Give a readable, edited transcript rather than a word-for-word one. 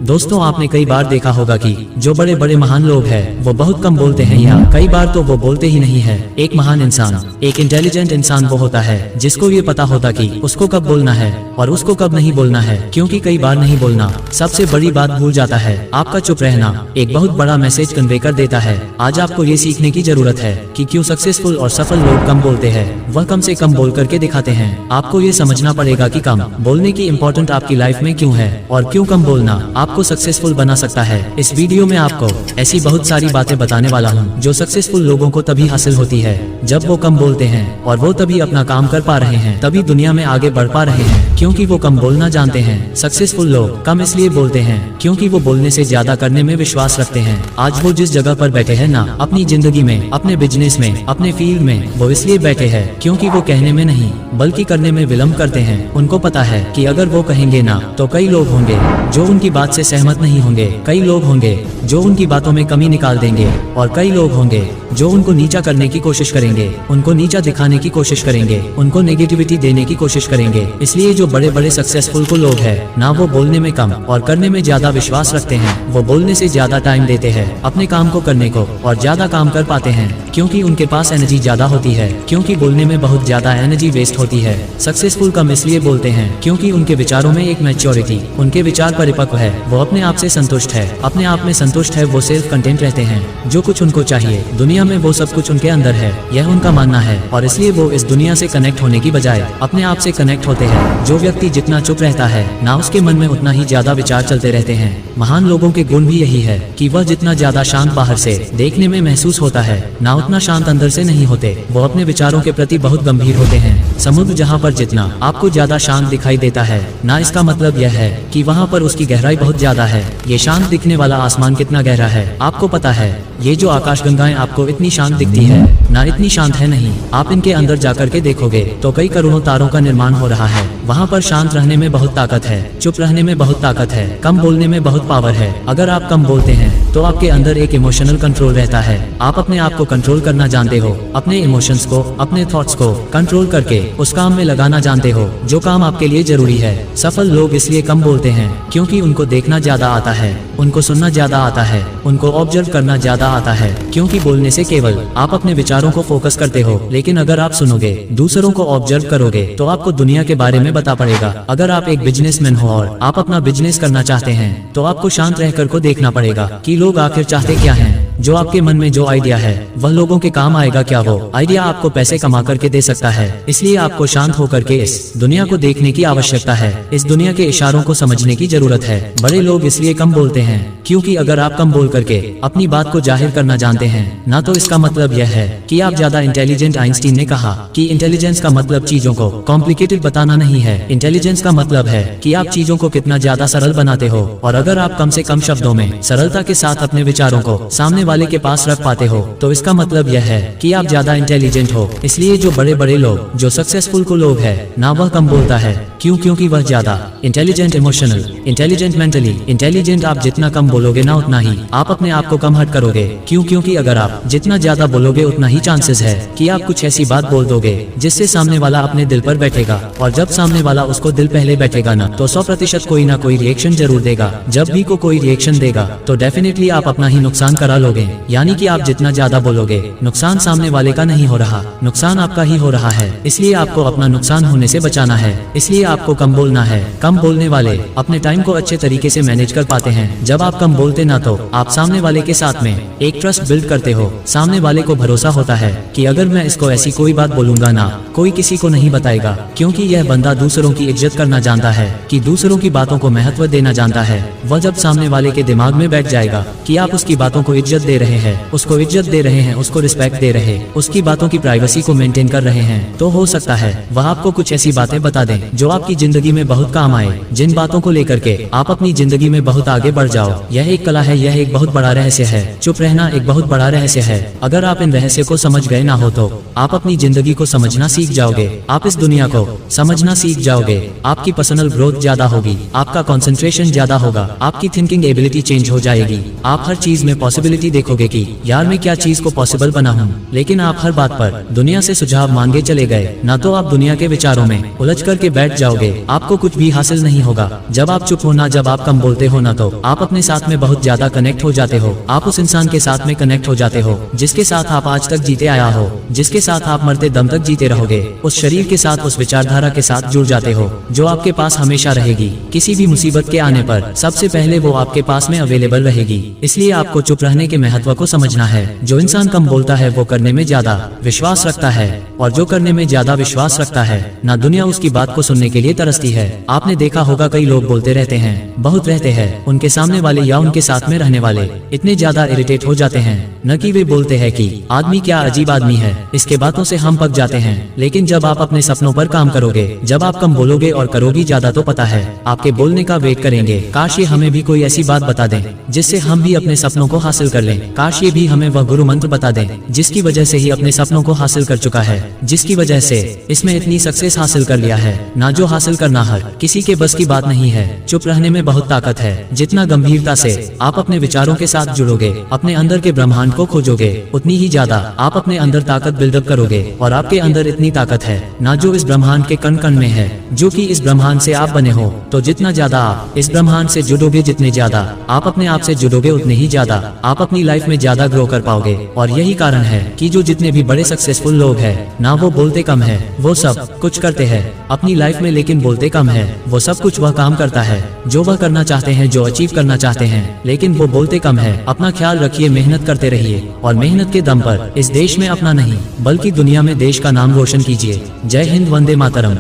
दोस्तों, आपने कई बार देखा होगा कि जो बड़े बड़े महान लोग हैं वो बहुत कम बोलते हैं या कई बार तो वो बोलते ही नहीं है। एक महान इंसान, एक इंटेलिजेंट इंसान वो होता है जिसको ये पता होता कि उसको कब बोलना है और उसको कब नहीं बोलना है, क्योंकि कई बार नहीं बोलना सबसे बड़ी बात भूल जाता है। आपका चुप रहना एक बहुत बड़ा मैसेज कन्वे कर देता है। आज आपको ये सीखने की जरूरत है कि क्यों सक्सेसफुल और सफल लोग कम बोलते हैं, वह कम से कम बोल करके दिखाते हैं। आपको ये समझना पड़ेगा कि कम बोलने की इम्पोर्टेंट आपकी लाइफ में क्यों है और क्यों कम बोलना आपको सक्सेसफुल बना सकता है। इस वीडियो में आपको ऐसी बहुत सारी बातें बताने वाला हूँ जो सक्सेसफुल लोगों को तभी हासिल होती है जब वो कम बोलते हैं, और वो तभी अपना काम कर पा रहे हैं, तभी दुनिया में आगे बढ़ पा रहे हैं, क्योंकि वो कम बोलना जानते हैं। सक्सेसफुल लोग कम इसलिए बोलते हैं क्योंकि वो बोलने से ज्यादा करने में विश्वास रखते हैं। आज वो जिस जगह पर बैठे हैं ना, अपनी जिंदगी में, अपने बिजनेस में, अपने फील्ड में, वो इसलिए बैठे हैं क्योंकि वो कहने में नहीं बल्कि करने में विलंब करते हैं। उनको पता है कि अगर वो कहेंगे ना तो कई लोग होंगे जो उनकी बात से सहमत नहीं होंगे, कई लोग होंगे जो उनकी बातों में कमी निकाल देंगे, और कई लोग होंगे जो उनको नीचा करने की कोशिश करेंगे, उनको नीचा दिखाने की कोशिश करेंगे, उनको नेगेटिविटी देने की कोशिश करेंगे। इसलिए जो बड़े बड़े सक्सेसफुल को लोग हैं ना, वो बोलने में कम और करने में ज्यादा विश्वास रखते हैं। वो बोलने से ज्यादा टाइम देते हैं अपने काम को करने को और ज्यादा काम कर पाते हैं क्योंकि उनके पास एनर्जी ज्यादा होती है, क्योंकि बोलने में बहुत ज्यादा एनर्जी वेस्ट होती है। सक्सेसफुल कम इसलिए बोलते हैं क्योंकि उनके विचारों में एक मैच्योरिटी, उनके विचार परिपक्व है, वो अपने आप से संतुष्ट है, अपने आप में संतुष्ट है, वो सेल्फ कंटेंट रहते हैं। जो कुछ उनको चाहिए दुनिया में वो सब कुछ उनके अंदर है, यह उनका मानना है, और इसलिए वो इस दुनिया से कनेक्ट होने की बजाय अपने आप से कनेक्ट होते हैं। जो व्यक्ति जितना चुप रहता है ना, उसके मन में उतना ही ज्यादा विचार चलते रहते हैं। महान लोगों के गुण भी यही है कि वह जितना ज्यादा शांत बाहर से देखने में महसूस होता है ना, उतना शांत अंदर से नहीं होते। वो अपने विचारों के प्रति बहुत गंभीर होते हैं। समुद्र जहाँ पर जितना आपको ज्यादा शांत दिखाई देता है ना, इसका मतलब यह है कि वहाँ पर उसकी गहराई बहुत ज्यादा है। ये शांत दिखने वाला आसमान कितना गहरा है आपको पता है? ये जो आकाशगंगाएं आपको इतनी शांत दिखती है ना, इतनी शांत है नहीं। आप इनके अंदर जाकर के देखोगे तो कई करोड़ों तारों का निर्माण हो रहा है। वहाँ पर शांत रहने में बहुत ताकत है, चुप रहने में बहुत ताकत है, कम बोलने में बहुत पावर है। अगर आप कम बोलते हैं तो आपके अंदर एक इमोशनल कंट्रोल रहता है। आप अपने आप को कंट्रोल करना जानते हो, अपने इमोशंस को, अपने थॉट्स को कंट्रोल करके उस काम में लगाना जानते हो जो काम आपके लिए जरूरी है। सफल लोग इसलिए कम बोलते हैं क्योंकि उनको देखना ज्यादा आता है, उनको सुनना ज्यादा आता है, उनको ऑब्जर्व करना ज्यादा आता है। क्योंकि बोलने से केवल आप अपने विचारों को फोकस करते हो, लेकिन अगर आप सुनोगे, दूसरों को ऑब्जर्व करोगे तो आपको दुनिया के बारे में बता पड़ेगा। अगर आप एक बिजनेसमैन हो और आप अपना बिजनेस करना चाहते हैं तो आपको शांत रहकर को देखना पड़ेगा कि लोग आखिर चाहते क्या हैं। जो आपके मन में जो आइडिया है वह लोगों के काम आएगा क्या? वो आइडिया आपको पैसे कमा करके दे सकता है। इसलिए आपको शांत होकर के इस दुनिया को देखने की आवश्यकता है, इस दुनिया के इशारों को समझने की जरूरत है। बड़े लोग इसलिए कम बोलते हैं क्योंकि अगर आप कम बोल करके अपनी बात को जाहिर करना जानते हैं ना, तो इसका मतलब यह है कि आप ज्यादा इंटेलिजेंट। आइंस्टीन ने कहा कि इंटेलिजेंस का मतलब चीजों को कॉम्प्लिकेटेड बताना नहीं है, इंटेलिजेंस का मतलब है कि आप चीजों को कितना ज्यादा सरल बनाते हो। और अगर आप कम से कम शब्दों में सरलता के साथ अपने विचारों को सामने वाले के पास रख पाते हो तो इसका मतलब यह है कि आप ज्यादा इंटेलिजेंट हो। इसलिए जो बड़े बड़े लोग, जो सक्सेसफुल को लोग है ना, वह कम बोलता है। क्यों? क्योंकि वह ज्यादा intelligent, emotional, intelligent, mentally intelligent. आप जितना कम बोलोगे ना, उतना ही आप अपने आप को कम हर्ट करोगे। क्यों? क्योंकि अगर आप जितना ज्यादा बोलोगे उतना ही चांसेस है कि आप कुछ ऐसी बात बोल दोगे जिससे सामने वाला अपने दिल पर बैठेगा, और जब सामने वाला उसको दिल पहले बैठेगा ना, तो 100% कोई ना कोई रिएक्शन जरूर देगा। जब भी कोई रिएक्शन देगा तो डेफिनेटली आप अपना ही नुकसान करा लोगे। यानी कि आप जितना ज्यादा बोलोगे, नुकसान सामने वाले का नहीं हो रहा, नुकसान आपका ही हो रहा है। इसलिए आपको अपना नुकसान होने से बचाना है, इसलिए आपको कम बोलना है। कम बोलने वाले अपने टाइम को अच्छे तरीके से मैनेज कर पाते हैं। जब आप कम बोलते ना, तो आप सामने वाले के साथ में एक ट्रस्ट बिल्ड करते हो। सामने वाले को भरोसा होता है कि अगर मैं इसको ऐसी कोई बात बोलूंगा ना, कोई किसी को नहीं बताएगा, क्योंकि यह बंदा दूसरों की इज्जत करना जानता है, कि दूसरों की बातों को महत्व देना जानता है। वह जब सामने वाले के दिमाग में बैठ जाएगा कि आप उसकी बातों को इज्जत दे रहे हैं, उसको इज्जत दे रहे हैं, उसको रिस्पेक्ट दे रहे, उसकी बातों की प्राइवेसी को मेंटेन कर रहे हैं, तो हो सकता है वह आपको कुछ ऐसी बातें बता दें जो आपकी जिंदगी में बहुत काम आए, जिन बातों को लेकर के आप अपनी जिंदगी में बहुत आगे बढ़ जाओ। यह एक कला है, यह एक बहुत बड़ा रहस्य है। चुप रहना एक बहुत बड़ा रहस्य है। अगर आप इन रहस्य को समझ गए ना हो तो आप अपनी जिंदगी को समझना सीख जाओगे, आप इस दुनिया को समझना सीख जाओगे, आपकी पर्सनल ग्रोथ ज्यादा होगी, आपका कंसंट्रेशन ज्यादा होगा, आपकी थिंकिंग एबिलिटी चेंज हो जाएगी, आप हर चीज में पॉसिबिलिटी भी देखोगे कि यार मैं क्या चीज को पॉसिबल बना हूँ। लेकिन आप हर बात पर दुनिया से सुझाव मांगे चले गए, ना तो आप दुनिया के विचारों में उलझ करके बैठ जाओगे, आपको कुछ भी हासिल नहीं होगा। जब आप चुप हो ना, जब आप कम बोलते हो ना, तो आप अपने साथ में बहुत ज्यादा कनेक्ट हो जाते हो। आप उस इंसान के साथ में कनेक्ट हो जाते हो जिसके साथ आप आज तक जीते आया हो, जिसके साथ आप मरते दम तक जीते रहोगे। उस शरीर के साथ, उस विचारधारा के साथ जुड़ जाते हो जो आपके पास हमेशा रहेगी। किसी भी मुसीबत के आने पर सबसे पहले वो आपके पास में अवेलेबल रहेगी। इसलिए आपको चुप रहने के महत्व को समझना है। जो इंसान कम बोलता है वो करने में ज्यादा विश्वास रखता है, और जो करने में ज्यादा विश्वास रखता है ना, दुनिया उसकी बात को सुनने के लिए तरसती है। आपने देखा होगा कई लोग बोलते रहते हैं, बहुत रहते हैं, उनके सामने वाले या उनके साथ में रहने वाले इतने ज्यादा इरिटेट हो जाते हैं न कि वे बोलते हैं कि आदमी क्या अजीब आदमी है, इसके बातों से हम पक जाते हैं। लेकिन जब आप अपने सपनों पर काम करोगे, जब आप कम बोलोगे और करोगी ज्यादा, तो पता है आपके बोलने का वेट करेंगे। काश ये हमें भी कोई ऐसी बात बता दें जिससे हम भी अपने सपनों को हासिल कर लें। काश ये भी हमें वह गुरु मंत्र बता दें जिसकी वजह से ही अपने सपनों को हासिल कर चुका है, जिसकी वजह से इसमें इतनी सक्सेस हासिल कर लिया है। ना जो हासिल करना हर किसी के बस की बात नहीं है। चुप रहने में बहुत ताकत है। जितना गंभीरता से आप अपने विचारों के साथ जुड़ोगे, अपने अंदर के ब्रह्मांड को खोजोगे, उतनी ही ज्यादा आप अपने अंदर ताकत बिल्डअप करोगे। और आपके अंदर इतनी ताकत है ना जो इस ब्रह्मांड के कण कण में है, जो कि इस ब्रह्मांड से आप बने हो। तो जितना ज्यादा आप इस ब्रह्मांड से जुड़ोगे, जितने ज्यादा आप अपने आप से जुड़ोगे, उतने ही ज्यादा आप अपनी लाइफ में ज्यादा ग्रो कर पाओगे। और यही कारण है कि जो जितने भी बड़े सक्सेसफुल लोग हैं ना, वो बोलते कम है, वो सब कुछ करते हैं अपनी लाइफ में, लेकिन बोलते कम है। वो सब कुछ वह काम करता है जो वह करना चाहते हैं, जो अचीव करना चाहते हैं, लेकिन वो बोलते कम है। अपना ख्याल रखिए, मेहनत करते रहिए, और मेहनत के दम पर इस देश में अपना नहीं बल्कि दुनिया में देश का नाम रोशन कीजिए। जय हिंद, वंदे मातरम।